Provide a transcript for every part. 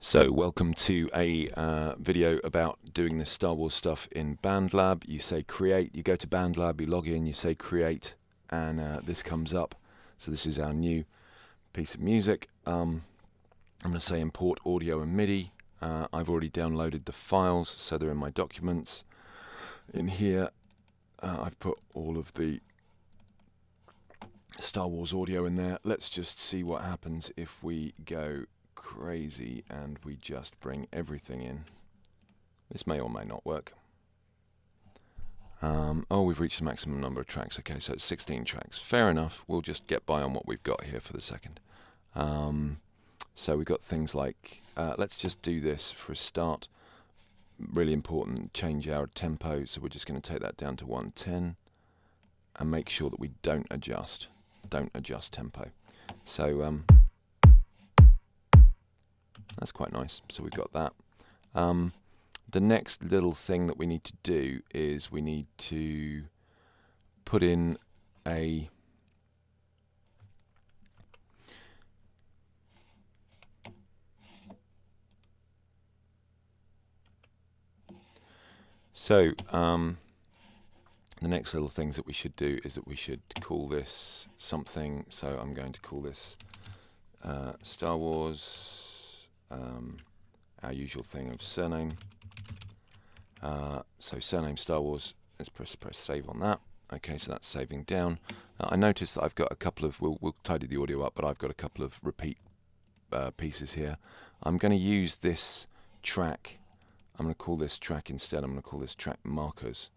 So welcome to a video about doing this Star Wars stuff in bandlab. You say create, you go to bandlab, you log in, you say create, and this comes up. So this is our new piece of music. I'm going to say import audio and MIDI. I've already downloaded the files, so they're in my documents. In here I've put all of the Star Wars audio in there. Let's just see what happens if we go crazy and we just bring everything in. This may or may not work. Oh, we've reached the maximum number of tracks. Okay, so it's 16 tracks. Fair enough. We'll just get by on what we've got here for the second. So we've got things like, let's just do this for a start. Really important, change our tempo. So we're just going to take that down to 110 and make sure that we don't adjust tempo. So that's quite nice. So we've got that. The next little thing that we need to do is we need to put in a the next little things that we should do is that we should call this something. So I'm going to call this Star Wars, our usual thing of surname. So surname Star Wars. Let's press save on that. Okay, so that's saving down. I noticed that I've got a couple of, we'll tidy the audio up, but I've got a couple of repeat pieces here. I'm going to use this track. I'm going to call this track instead. I'm going to call this track markers.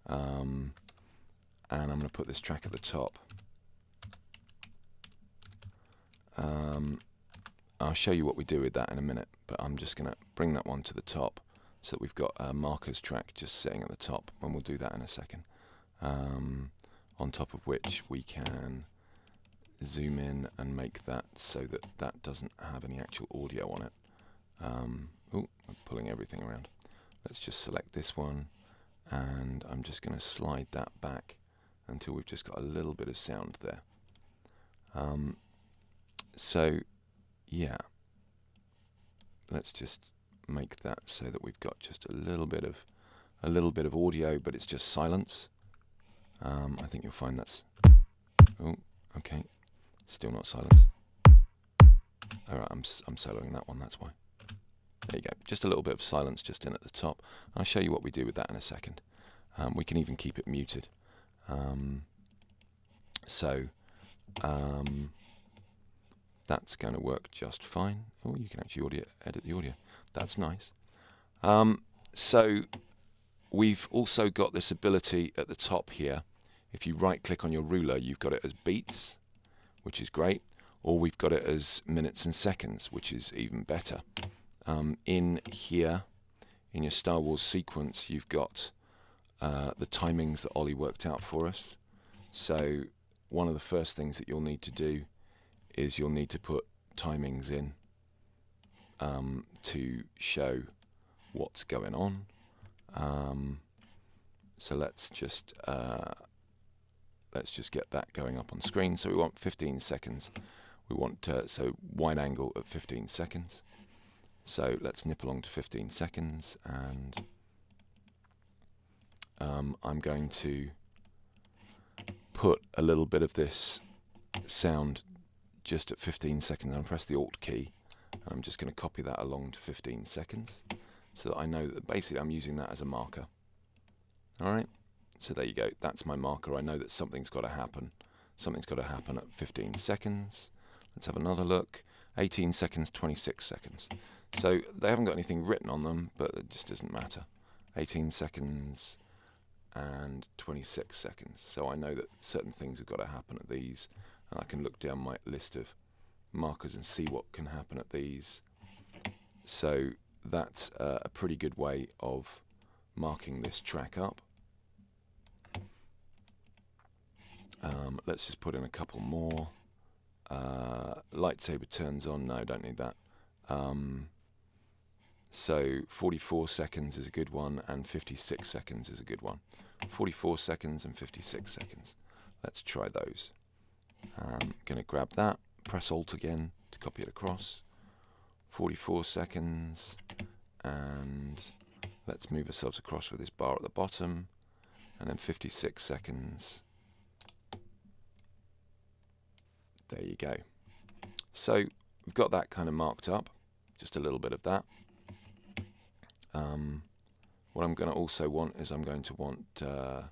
And I'm going to put this track at the top. I'll show you what we do with that in a minute, but I'm just going to bring that one to the top so that we've got a markers track just sitting at the top, and we'll do that in a second. On top of which we can zoom in and make that so that that doesn't have any actual audio on it. Oh, I'm pulling everything around. Let's just select this one, and I'm just going to slide that back until we've just got a little bit of sound there. So yeah, let's just make that so that we've got just a little bit of audio, but it's just silence. I think you'll find that's okay, still not silence. Alright, I'm soloing that one, that's why. There you go, just a little bit of silence just in at the top. I'll show you what we do with that in a second. We can even keep it muted. That's going to work just fine. Oh, you can actually edit the audio. That's nice. So we've also got this ability at the top here. If you right click on your ruler, you've got it as beats, which is great, or we've got it as minutes and seconds, which is even better. In here, in your Star Wars sequence, you've got the timings that Ollie worked out for us. So one of the first things that you'll need to do is you'll need to put timings in to show what's going on. So let's just get that going up on screen. So we want 15 seconds. We want so wide angle at 15 seconds. So let's nip along to 15 seconds, and I'm going to put a little bit of this sound just at 15 seconds. I'll press the Alt key, and I'm just going to copy that along to 15 seconds so that I know that basically I'm using that as a marker. Alright, so there you go, that's my marker. I know that something's got to happen. Something's got to happen at 15 seconds. Let's have another look. 18 seconds, 26 seconds. So they haven't got anything written on them, but it just doesn't matter. 18 seconds and 26 seconds. So I know that certain things have got to happen at these, and I can look down my list of markers and see what can happen at these. So that's a pretty good way of marking this track up. Let's just put in a couple more. Lightsaber turns on. No, don't need that. So 44 seconds is a good one, and 56 seconds is a good one. 44 seconds and 56 seconds. Let's try those. I'm going to grab that, press Alt again to copy it across. 44 seconds, and let's move ourselves across with this bar at the bottom, and then 56 seconds. There you go. So we've got that kind of marked up, just a little bit of that. What I'm going to also want is I'm going to want to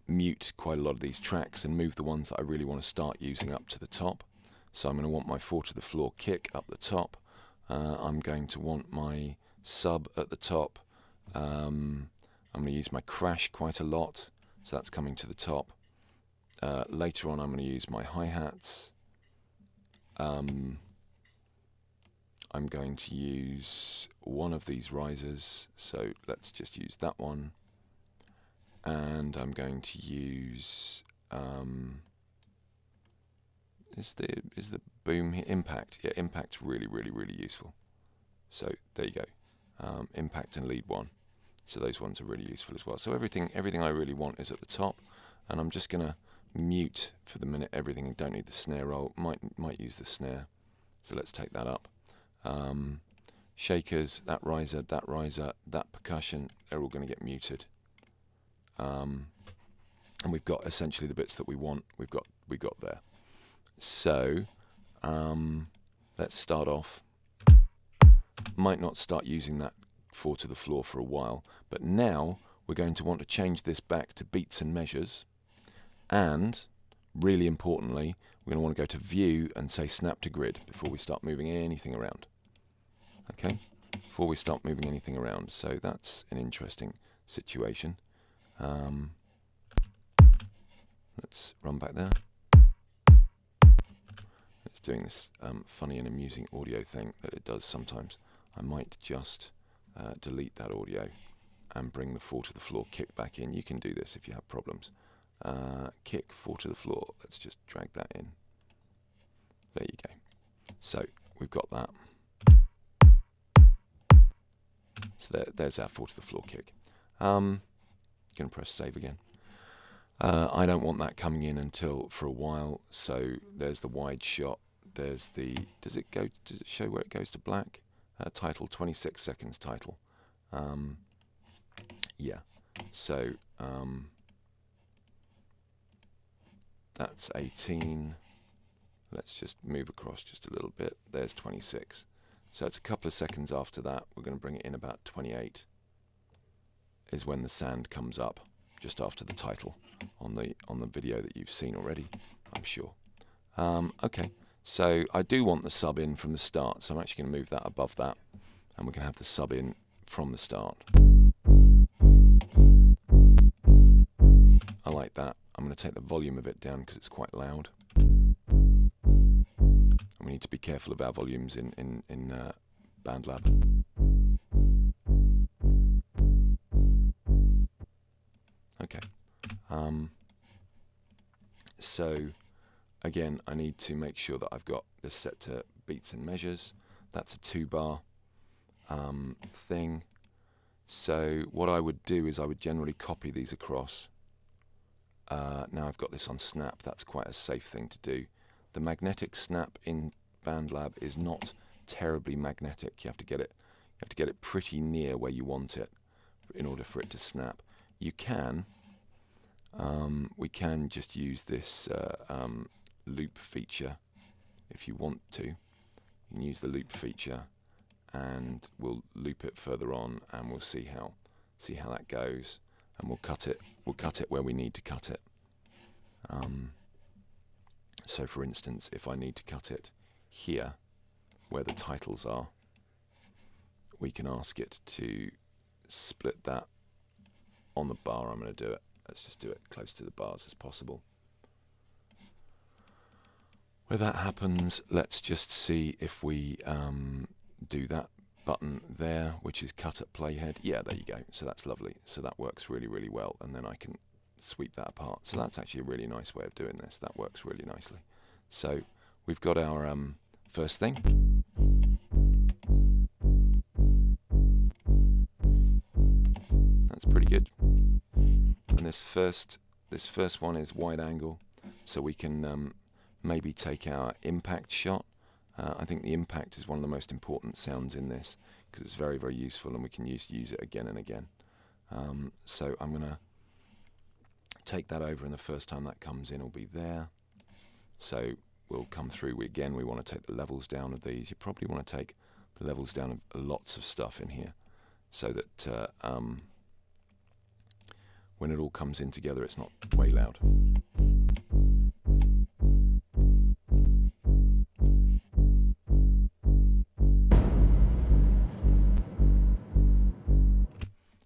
mute quite a lot of these tracks and move the ones that I really want to start using up to the top. So I'm going to want my 4 to the floor kick up the top. I'm going to want my sub at the top. I'm going to use my crash quite a lot, so that's coming to the top. Later on I'm going to use my hi-hats. I'm going to use one of these risers, so let's just use that one. And I'm going to use is the boom here? Impact. Yeah, impact's really useful. So there you go. Impact and lead one. So those ones are really useful as well. So everything I really want is at the top, and I'm just gonna mute for the minute everything. I don't need the snare roll. Might use the snare. So let's take that up. Shakers, that riser, that percussion, they're all going to get muted. And we've got essentially the bits that we want. We got there. So let's start off. Might not start using that 4 to the floor for a while, but now we're going to want to change this back to beats and measures, and really importantly, we're going to want to go to view and say snap to grid before we start moving anything around. Okay, before we start moving anything around. So that's an interesting situation. Let's run back there. It's doing this funny and amusing audio thing that it does sometimes. I might just delete that audio and bring the 4 to the floor kick back in. You can do this if you have problems. Kick 4 to the floor. Let's just drag that in. There you go. So we've got that. So there's our 4 to the floor kick. Going to press save again. I don't want that coming in until for a while. So there's the wide shot. There's the does it show where it goes to black? Title 26 seconds title. Yeah. So that's 18. Let's just move across just a little bit. There's 26. So it's a couple of seconds after that. We're going to bring it in about 28. Is when the sand comes up, just after the title on the video that you've seen already, I'm sure. Okay, so I do want the sub in from the start, so I'm actually going to move that above that, and we're going to have the sub in from the start. I like that. I'm going to take the volume of it down because it's quite loud. And we need to be careful of our volumes in bandlab. Okay. So again, I need to make sure that I've got this set to beats and measures. That's a 2-bar thing. So what I would do is I would generally copy these across. Now I've got this on snap. That's quite a safe thing to do. The magnetic snap in bandlab is not terribly magnetic. You have to get it pretty near where you want it in order for it to snap. You can we can just use this loop feature if you want to. You can use the loop feature, and we'll loop it further on, and we'll see how that goes, and we'll cut it where we need to cut it. So for instance, if I need to cut it here where the titles are, we can ask it to split that on the bar. I'm going to do it. Let's just do it close to the bars as possible. Where that happens, let's just see if we do that button there, which is cut at playhead. Yeah, there you go. So that's lovely. So that works really well, and then I can sweep that apart. So that's actually a really nice way of doing this. That works really nicely. So we've got our first thing. That's pretty good. And this first one is wide angle, so we can maybe take our impact shot I think the impact is one of the most important sounds in this because it's very, very useful and we can use it again and again. So I'm going to take that over, and the first time that comes in will be there. So we'll come through. We want to take the levels down of these. You probably want to take the levels down of lots of stuff in here so that when it all comes in together it's not way loud.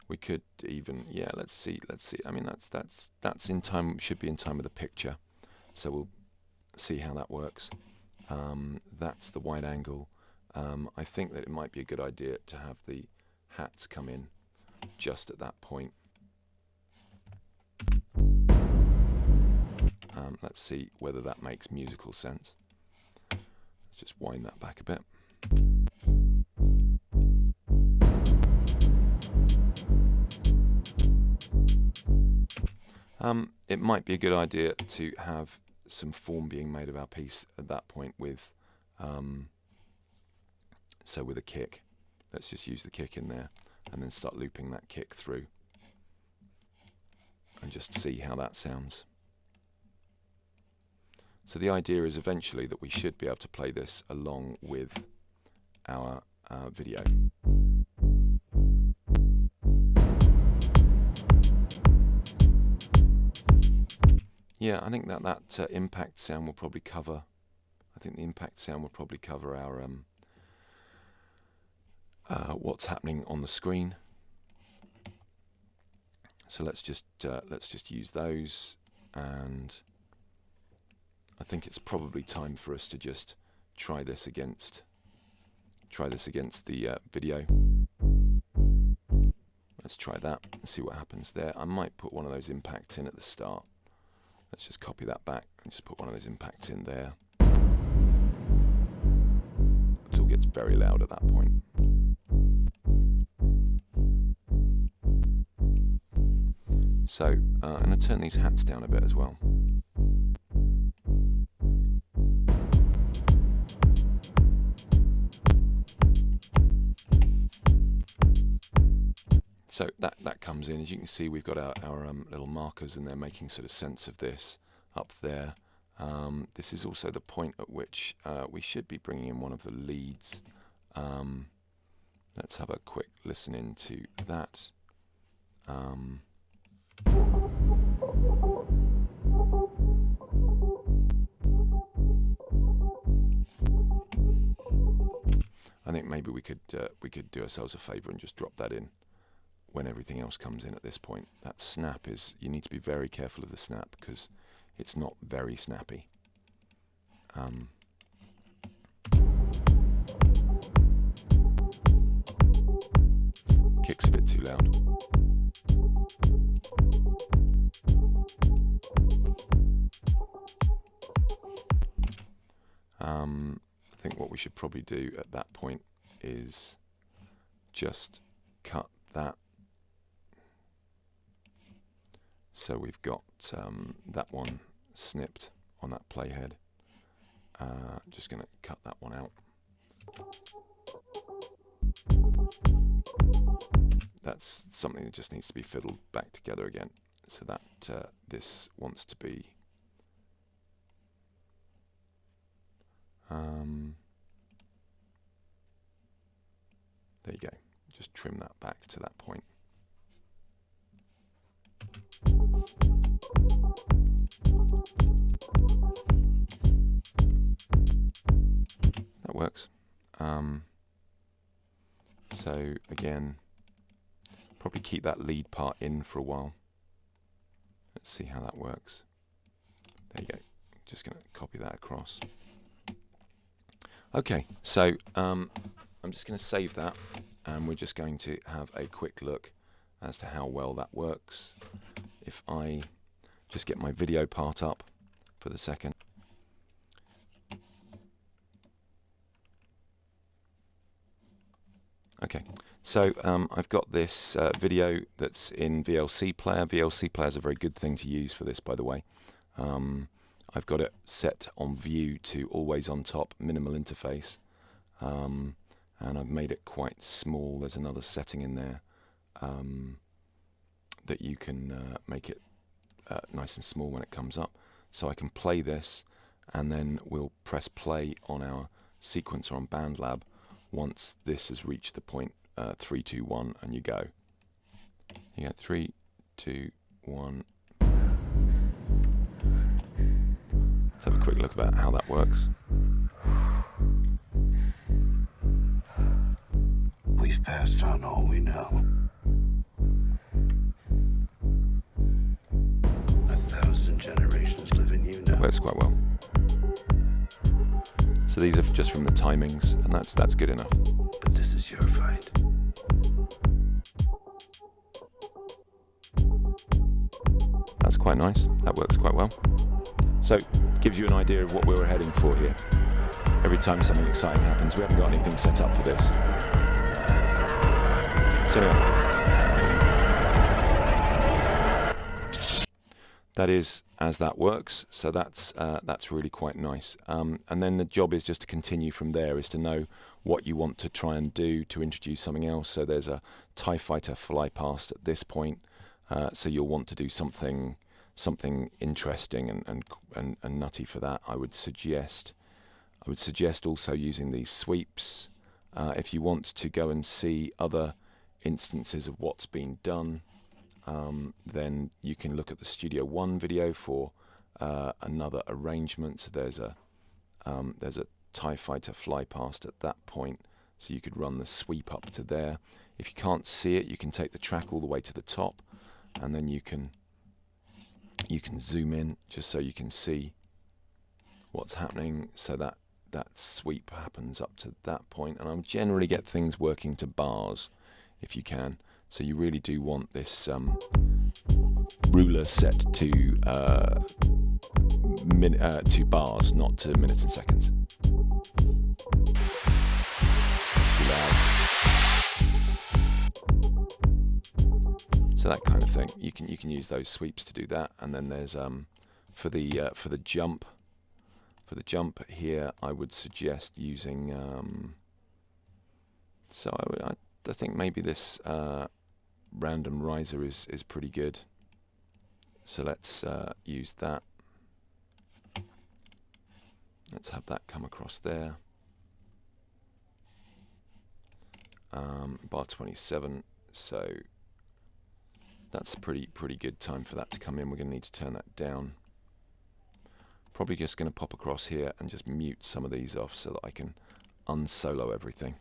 We could even, yeah, let's see. I mean, that's in time, should be in time with the picture. So we'll see how that works. That's the wide angle. I think that it might be a good idea to have the hats come in just at that point. Let's see whether that makes musical sense. Let's just wind that back a bit. It might be a good idea to have some form being made of our piece at that point with, so with a kick. Let's just use the kick in there and then start looping that kick through and just see how that sounds. So the idea is eventually that we should be able to play this along with our video. Yeah, I think that impact sound will probably cover. I think the impact sound will probably cover our what's happening on the screen. So let's just use those, and I think it's probably time for us to just try this against the video. Let's try that and see what happens there. I might put one of those impacts in at the start. Let's just copy that back and just put one of those impacts in there. It all gets very loud at that point. So I'm going to turn these hats down a bit as well. So that comes in. As you can see, we've got our little markers, and they're making sort of sense of this up there. This is also the point at which we should be bringing in one of the leads. Let's have a quick listen into that. I think maybe we could do ourselves a favour and just drop that in when everything else comes in at this point. That snap is, you need to be very careful of the snap because it's not very snappy. Kick's a bit too loud. I think what we should probably do at that point is just cut that. So we've got that one snipped on that playhead. Just going to cut that one out. That's something that just needs to be fiddled back together again. So that this wants to be there you go. Just trim that back to that point. That works. So again, probably keep that lead part in for a while. Let's see how that works. There you go. Just going to copy that across. Okay, so I'm just going to save that, and we're just going to have a quick look as to how well that works. If I just get my video part up for the second. Okay, so I've got this video that's in VLC Player. VLC Player is a very good thing to use for this, by the way. I've got it set on view to always on top, minimal interface, and I've made it quite small. There's another setting in there that you can make it nice and small when it comes up. So I can play this, and then we'll press play on our sequencer on bandlab once this has reached the point 3, 2, 1, and you go. You get 3, 2, 1. Let's have a quick look about how that works. We've passed on all we know. 1,000 generations live in you now. That works quite well. So these are just from the timings, and that's good enough. But this is your fight. That's quite nice. That works quite well. So it gives you an idea of what we were heading for here. Every time something exciting happens, we haven't got anything set up for this. So anyway, that is as that works. So that's really quite nice. And then the job is just to continue from there, is to know what you want to try and do to introduce something else. So there's a TIE fighter fly past at this point. So you'll want to do something interesting and nutty for that. I would suggest also using these sweeps. If you want to go and see other instances of what's been done, then you can look at the Studio One video for another arrangement. So there's a TIE fighter fly past at that point, so you could run the sweep up to there. If you can't see it, you can take the track all the way to the top, and then you can zoom in just so you can see what's happening. So that sweep happens up to that point, and I generally get things working to bars if you can. So you really do want this ruler set to bars, not to minutes and seconds. Too loud. So that kind of thing. You can use those sweeps to do that, and then there's for the jump here, I would suggest using. I think maybe this random riser is pretty good. So let's use that. Let's have that come across there. Bar 27. So that's pretty good time for that to come in. We're going to need to turn that down. Probably just going to pop across here and just mute some of these off so that I can unsolo everything,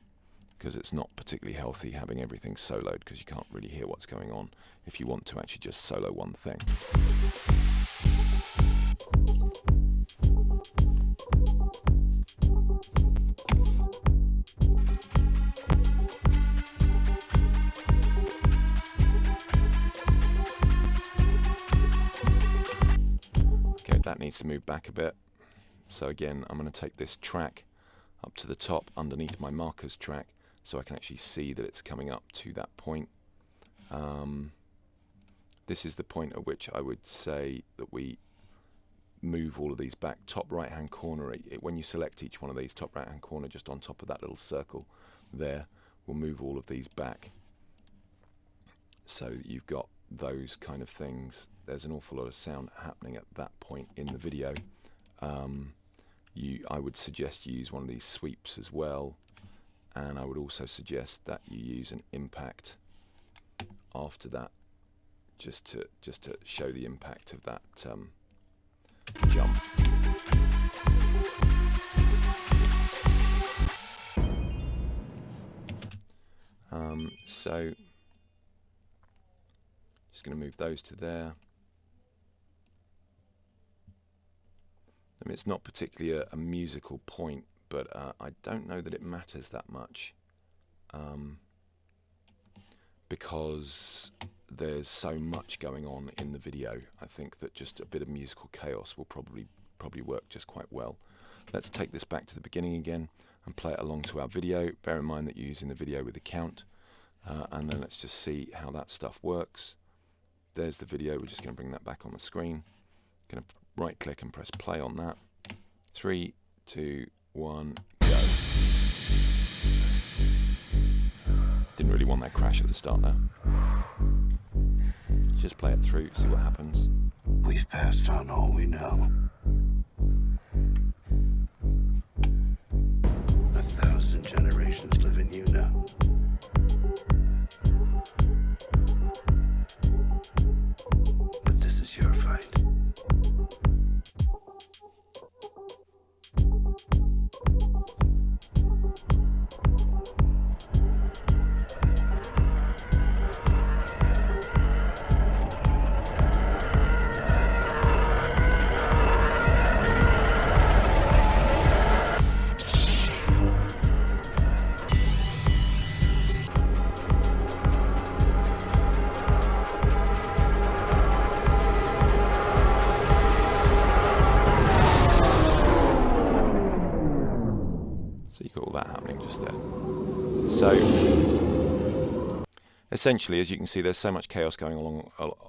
because it's not particularly healthy having everything soloed, because you can't really hear what's going on if you want to actually just solo one thing. Okay, that needs to move back a bit. So again, I'm going to take this track up to the top underneath my markers track, so I can actually see that it's coming up to that point. This is the point at which I would say that we move all of these back. Top right hand corner, when you select each one of these, top right hand corner just on top of that little circle there, we'll move all of these back. So you've got those kind of things. There's an awful lot of sound happening at that point in the video. I would suggest you use one of these sweeps as well, and I would also suggest that you use an impact after that, just to show the impact of that jump. So just going to move those to there. I mean, it's not particularly a musical point, but I don't know that it matters that much, because there's so much going on in the video. I think that just a bit of musical chaos will probably work just quite well. Let's take this back to the beginning again and play it along to our video. Bear in mind that you're using the video with the count, and then let's just see how that stuff works. There's the video. We're just going to bring that back on the screen. Going to right click and press play on that. 3, 2, 1, go. Didn't really want that crash at the start there. Just play it through, see what happens. We've passed on all we know. 1,000 generations live in you now. But this is your fight. So you've got all that happening just there. So essentially, as you can see, there's so much chaos going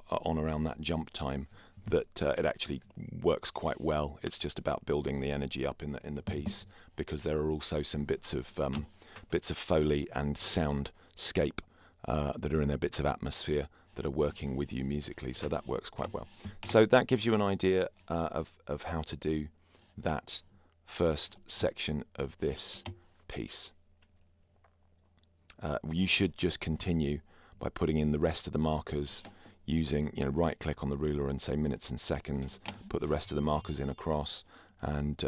on around that jump time that it actually works quite well. It's just about building the energy up in the piece, because there are also some bits of Foley and soundscape that are in there, bits of atmosphere that are working with you musically. So that works quite well. So that gives you an idea of how to do that first section of this piece. You should just continue by putting in the rest of the markers using, right click on the ruler and say minutes and seconds, put the rest of the markers in across, and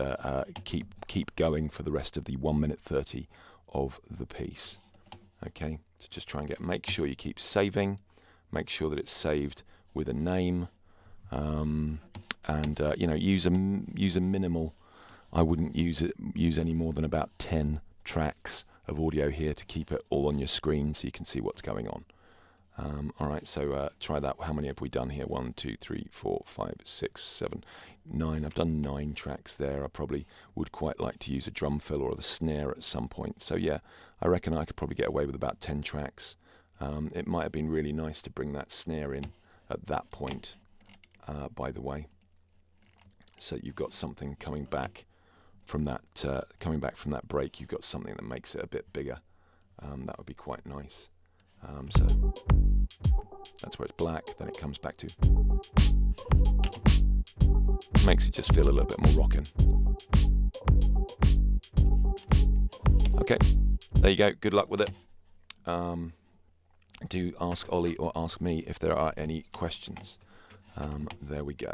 keep going for the rest of the 1 minute 30 of the piece. Okay, so just try and make sure you keep saving, make sure that it's saved with a name, and use a minimal. I wouldn't use any more than about 10 tracks of audio here to keep it all on your screen so you can see what's going on. Alright, so try that. How many have we done here? 1, 2, 3, 4, 5, 6, 7, 9. I've done 9 tracks there. I probably would quite like to use a drum fill or the snare at some point. So yeah, I reckon I could probably get away with about 10 tracks. It might have been really nice to bring that snare in at that point, by the way. So you've got something coming back from that break. You've got something that makes it a bit bigger. That would be quite nice. So that's where it's black, then it comes back to, makes it just feel a little bit more rockin'. Okay, there you go, good luck with it. Do ask Ollie or ask me if there are any questions. There we go.